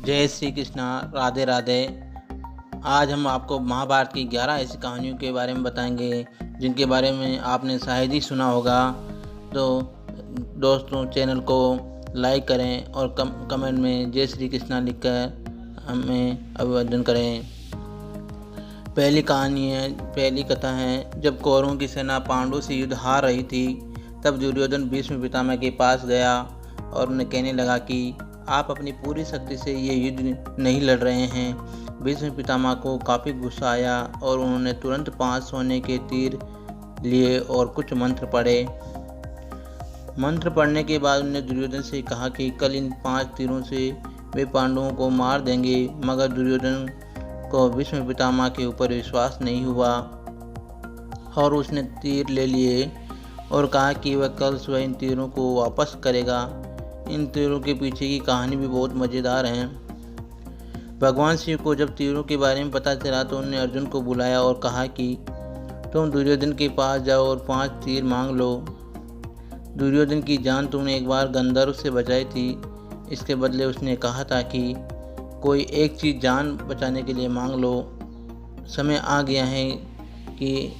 जय श्री कृष्णा। राधे राधे। आज हम आपको महाभारत की 11 ऐसी कहानियों के बारे में बताएंगे जिनके बारे में आपने शायद ही सुना होगा। तो दोस्तों, चैनल को लाइक करें और कमेंट में जय श्री कृष्णा लिखकर हमें अभिवादन करें। पहली कथा है, जब कौरवों की सेना पांडवों से युद्ध हार रही थी, तब दुर्योधन भीष्म पितामह के पास गया और उन्हें कहने लगा कि आप अपनी पूरी शक्ति से ये युद्ध नहीं लड़ रहे हैं। भीष्म पितामह को काफ़ी गुस्सा आया और उन्होंने तुरंत 5 सोने के तीर लिए और कुछ मंत्र पढ़े। मंत्र पढ़ने के बाद उन्होंने दुर्योधन से कहा कि कल इन 5 तीरों से वे पांडवों को मार देंगे। मगर दुर्योधन को भीष्म पितामह के ऊपर विश्वास नहीं हुआ और उसने तीर ले लिए और कहा कि वह कल सुबह इन तीरों को वापस करेगा। इन तीरों के पीछे की कहानी भी बहुत मज़ेदार है। भगवान शिव को जब तीरों के बारे में पता चला तो उन्होंने अर्जुन को बुलाया और कहा कि तुम दुर्योधन के पास जाओ और 5 तीर मांग लो। दुर्योधन की जान तुमने एक बार गंधर्व से बचाई थी, इसके बदले उसने कहा था कि कोई एक चीज़ जान बचाने के लिए मांग लो। समय आ गया है कि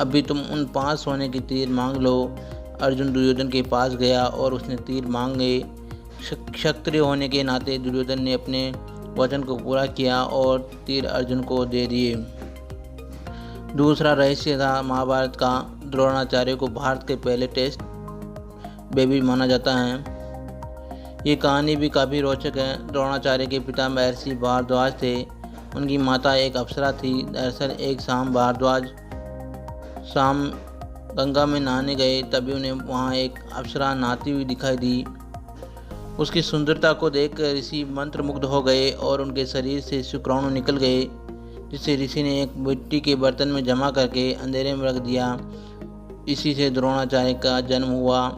अभी तुम उन 5 सोने के तीर मांग लो। अर्जुन दुर्योधन के पास गया और उसने तीर मांगे। क्षत्रिय होने के नाते दुर्योधन ने अपने वचन को पूरा किया और तीर अर्जुन को दे दिए। दूसरा रहस्य था महाभारत का। द्रोणाचार्य को भारत के पहले टेस्ट बेबी माना जाता है। ये कहानी भी काफ़ी रोचक है। द्रोणाचार्य के पिता महर्षि भारद्वाज थे। उनकी माता एक अप्सरा थी। दरअसल एक शाम भारद्वाज गंगा में नहाने गए, तभी उन्हें वहाँ एक अप्सरा नहाती हुई दिखाई दी। उसकी सुंदरता को देखकर ऋषि मंत्रमुग्ध हो गए और उनके शरीर से शुक्राणु निकल गए, जिसे ऋषि ने एक मिट्टी के बर्तन में जमा करके अंधेरे में रख दिया। इसी से द्रोणाचार्य का जन्म हुआ।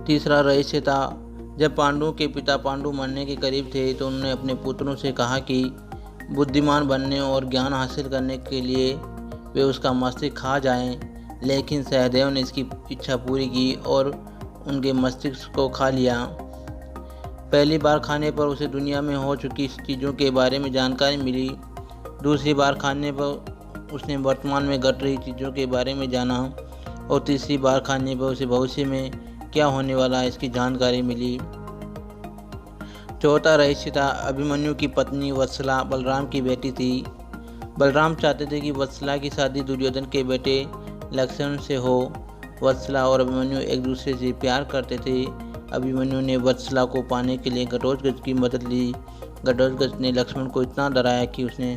तीसरा रहस्य था, जब पांडवों के पिता पांडु मरने के करीब थे तो उन्होंने अपने पुत्रों से कहा कि बुद्धिमान बनने और ज्ञान हासिल करने के लिए वे उसका मस्तिष्क खा जाएं। लेकिन सहदेव ने इसकी इच्छा पूरी की और उनके मस्तिष्क को खा लिया। पहली बार खाने पर उसे दुनिया में हो चुकी चीज़ों के बारे में जानकारी मिली। दूसरी बार खाने पर उसने वर्तमान में घट रही चीज़ों के बारे में जाना और तीसरी बार खाने पर उसे भविष्य में क्या होने वाला है इसकी जानकारी मिली। चौथा रहस्य था, अभिमन्यु की पत्नी वत्सला बलराम की बेटी थी। बलराम चाहते थे कि वत्सला की शादी दुर्योधन के बेटे लक्ष्मण से हो। वत्सला और अभिमन्यु एक दूसरे से प्यार करते थे। अभिमन्यु ने वत्सला को पाने के लिए घटोत्कच की मदद ली। घटोत्कच ने लक्ष्मण को इतना डराया कि उसने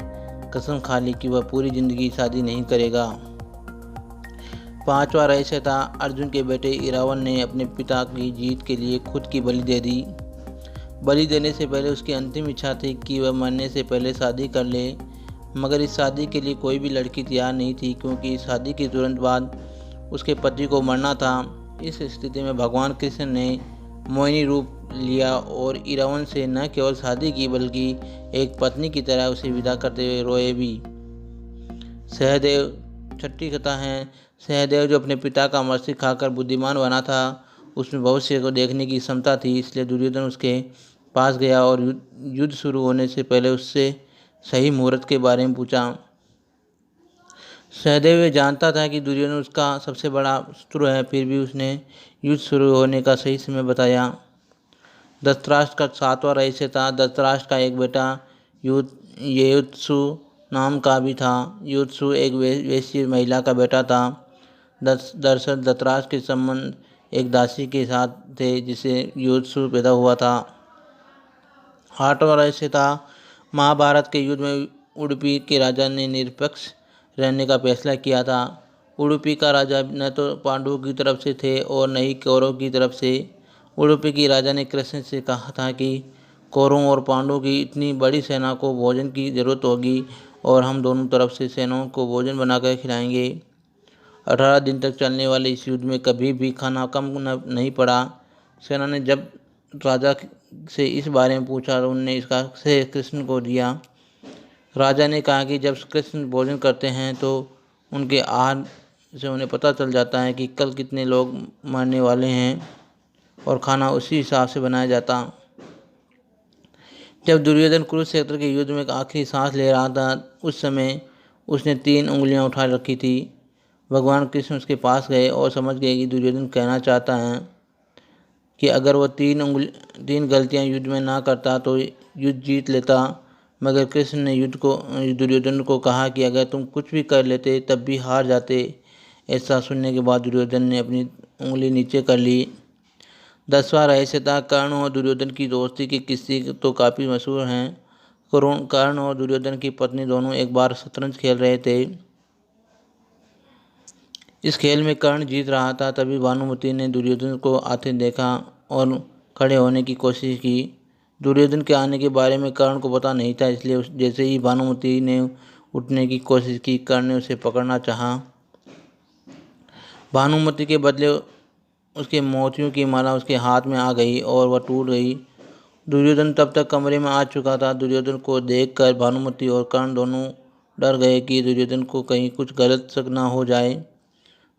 कसम खा ली कि वह पूरी जिंदगी शादी नहीं करेगा। पांचवा रहस्य था, अर्जुन के बेटे इरावन ने अपने पिता की जीत के लिए खुद की बलि दे दी। बलि देने से पहले उसकी अंतिम इच्छा थी कि वह मरने से पहले शादी कर ले, मगर इस शादी के लिए कोई भी लड़की तैयार नहीं थी, क्योंकि शादी के तुरंत बाद उसके पति को मरना था। इस स्थिति में भगवान कृष्ण ने मोहिनी रूप लिया और इरावन से न केवल शादी की बल्कि एक पत्नी की तरह उसे विदा करते हुए रोए भी। सहदेव छठी कथा है। सहदेव जो अपने पिता का मस्तिष्क खाकर बुद्धिमान बना था, उसमें भविष्य को देखने की क्षमता थी, इसलिए दुर्योधन उसके पास गया और युद्ध शुरू होने से पहले उससे सही मुहूर्त के बारे में पूछा। सहदेव जानता था कि दुर्योधन उसका सबसे बड़ा शत्रु है, फिर भी उसने युद्ध शुरू होने का सही समय बताया। धृतराष्ट्र का 7वां रहस्य था। धृतराष्ट्र का एक बेटा युयुत्सु नाम का भी था। युयुत्सु एक वेश्य महिला का बेटा था। दरअसल धृतराष्ट्र के संबंध एक दासी के साथ थे जिसे युयुत्सु पैदा हुआ था। 8वां रहस्य था, महाभारत के युद्ध में उडुपी के राजा ने निरपक्ष रहने का फैसला किया था। उडुपी का राजा न तो पांडवों की तरफ से थे और न ही कौरवों की तरफ से। उडुपी की राजा ने कृष्ण से कहा था कि कौरवों और पांडवों की इतनी बड़ी सेना को भोजन की जरूरत होगी और हम दोनों तरफ से सेनाओं को भोजन बनाकर खिलाएंगे। 18 दिन तक चलने वाले इस युद्ध में कभी भी खाना कम नहीं पड़ा। सेना ने जब राजा से इस बारे में पूछा तो उन्होंने इसका श्रेय कृष्ण को दिया। राजा ने कहा कि जब कृष्ण भोजन करते हैं तो उनके आहार से उन्हें पता चल जाता है कि कल कितने लोग मरने वाले हैं और खाना उसी हिसाब से बनाया जाता। जब दुर्योधन कुरुक्षेत्र के युद्ध में एक आखिरी सांस ले रहा था, उस समय उसने 3 उंगलियां उठा रखी थी। भगवान कृष्ण उसके पास गए और समझ गए कि दुर्योधन कहना चाहता है कि अगर वह 3 गलतियां युद्ध में ना करता तो युद्ध जीत लेता। मगर कृष्ण ने दुर्योधन को कहा कि अगर तुम कुछ भी कर लेते तब भी हार जाते। ऐसा सुनने के बाद दुर्योधन ने अपनी उंगली नीचे कर ली। 10वां रहस्य था कर्ण और दुर्योधन की दोस्ती की किस्से तो काफ़ी मशहूर हैं। कर्ण और दुर्योधन की पत्नी दोनों एक बार शतरंज खेल रहे थे। इस खेल में कर्ण जीत रहा था, तभी भानुमति ने दुर्योधन को आते देखा और खड़े होने की कोशिश की। दुर्योधन के आने के बारे में कर्ण को पता नहीं था, इसलिए जैसे ही भानुमति ने उठने की कोशिश की, कर्ण ने उसे पकड़ना चाहा। भानुमति के बदले उसके मोतियों की माला उसके हाथ में आ गई और वह टूट गई। दुर्योधन तब तक कमरे में आ चुका था। दुर्योधन को देखकर भानुमति और कर्ण दोनों डर गए कि दुर्योधन को कहीं कुछ गलत शक ना हो जाए।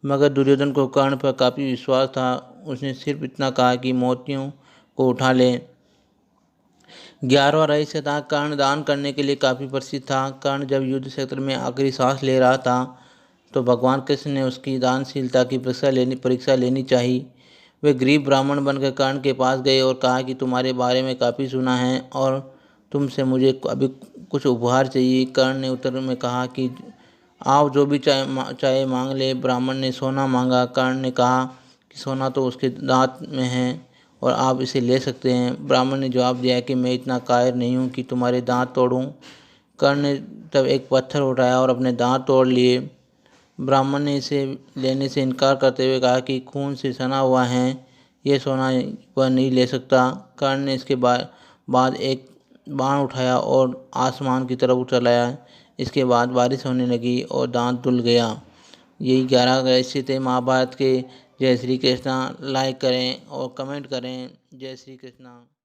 मगर दुर्योधन को कर्ण पर काफ़ी विश्वास था। उसने सिर्फ इतना कहा कि मोतियों को उठा ले। 11वां रहस्य था कर्ण दान करने के लिए काफ़ी प्रसिद्ध था। कर्ण जब युद्ध क्षेत्र में आखिरी सांस ले रहा था तो भगवान कृष्ण ने उसकी दानशीलता की परीक्षा लेनी चाहिए। वे गरीब ब्राह्मण बनकर कर्ण के पास गए और कहा कि तुम्हारे बारे में काफ़ी सुना है और तुमसे मुझे अभी कुछ उपहार चाहिए। कर्ण ने उत्तर में कहा कि आप जो भी चाहे मांग ले। ब्राह्मण ने सोना मांगा। कर्ण ने कहा कि सोना तो उसके दांत में है और आप इसे ले सकते हैं। ब्राह्मण ने जवाब दिया कि मैं इतना कायर नहीं हूँ कि तुम्हारे दांत तोड़ूं। कर्ण ने तब एक पत्थर उठाया और अपने दांत तोड़ लिए। ब्राह्मण ने इसे लेने से इनकार करते हुए कहा कि खून से सना हुआ है, ये सोना वह नहीं ले सकता। कर्ण ने इसके बाद एक बाण उठाया और आसमान की तरफ चलाया। इसके बाद बारिश होने लगी और दांत धुल गया। यही 11 रहस्य थे महाभारत के। जय श्री कृष्णा। लाइक करें और कमेंट करें। जय श्री कृष्णा।